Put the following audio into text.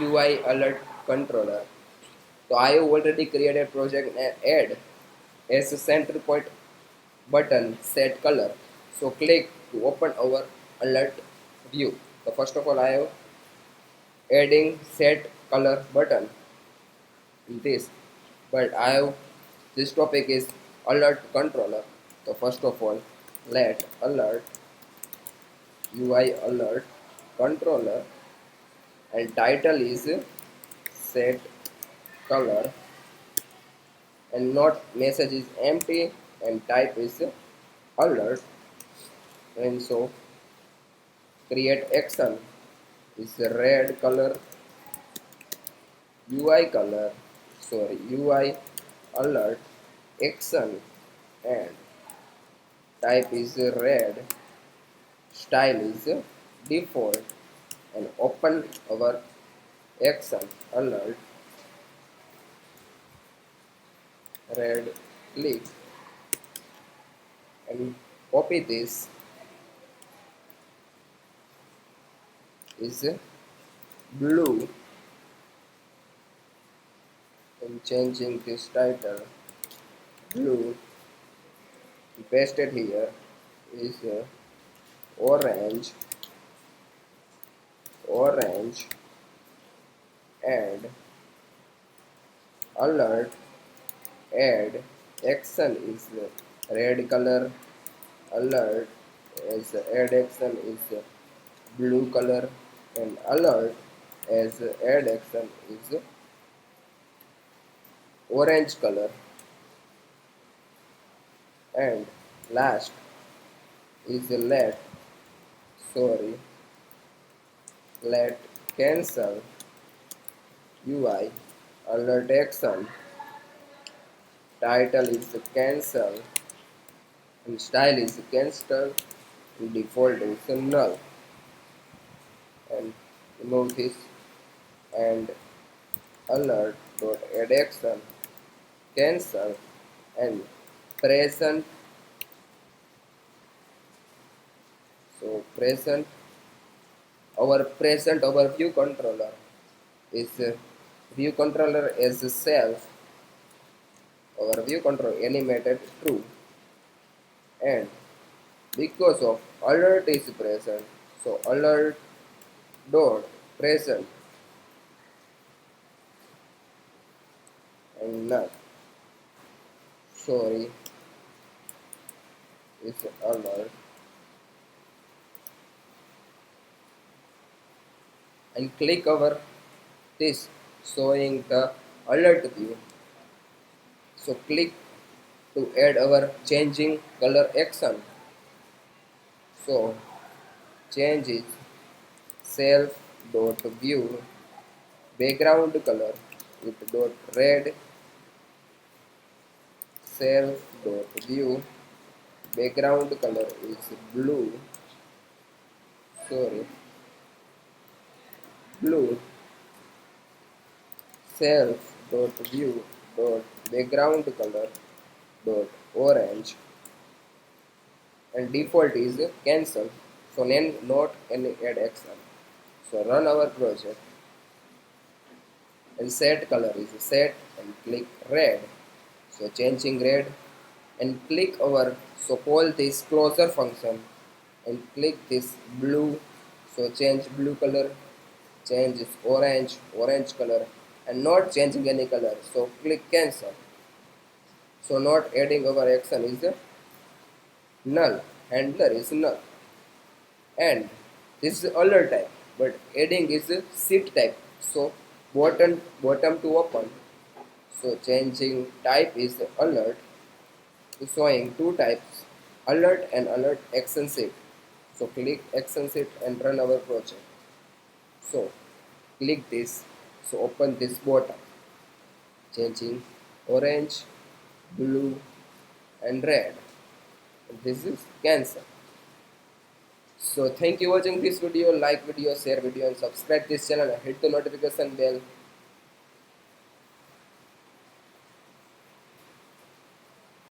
UI alert controller. So I have already created project and add as a center point button set color. So click to open our alert view. So first of all I have adding set color button in this, but I have this topic is alert controller. So first of all let alert UI alert controller and title is set color and not message is empty and type is alert, and so create action is red color UI alert action and type is red, style is default, and open our action alert red, click and copy this is blue and changing this title blue, paste it here is orange and alert add action is red color, alert as add action is blue color, and alert as add action is orange color, and last is sorry let cancel UI alert action, title is cancel and style is cancel and default is null, and remove this and alert dot add action cancel and present. So present our view controller is view controller as self, our view controller animated true, and because of alert is present, so alert dot present and null, sorry is alert, and click over this showing the alert view. So click to add our changing color action. So change is self dot view background color with dot red, self dot view background color is blue, sorry blue, self dot view dot background color dot orange, and default is cancel, so then not any add action. So run our project and set color is set and click red, so changing red, and click over, so call this closer function and click this blue, so change blue color, change is orange color, and not changing any color, so click cancel. So not adding our action is null, handler is null, and this is alert type, but adding is shift type, so bottom to open, so changing type is alert, showing two types alert and alert action shift. So click action shift and run our project. So click this, so open this bottom, changing orange, blue and red, this is cancel. So thank you for watching this video, like video, share video and subscribe this channel and hit the notification bell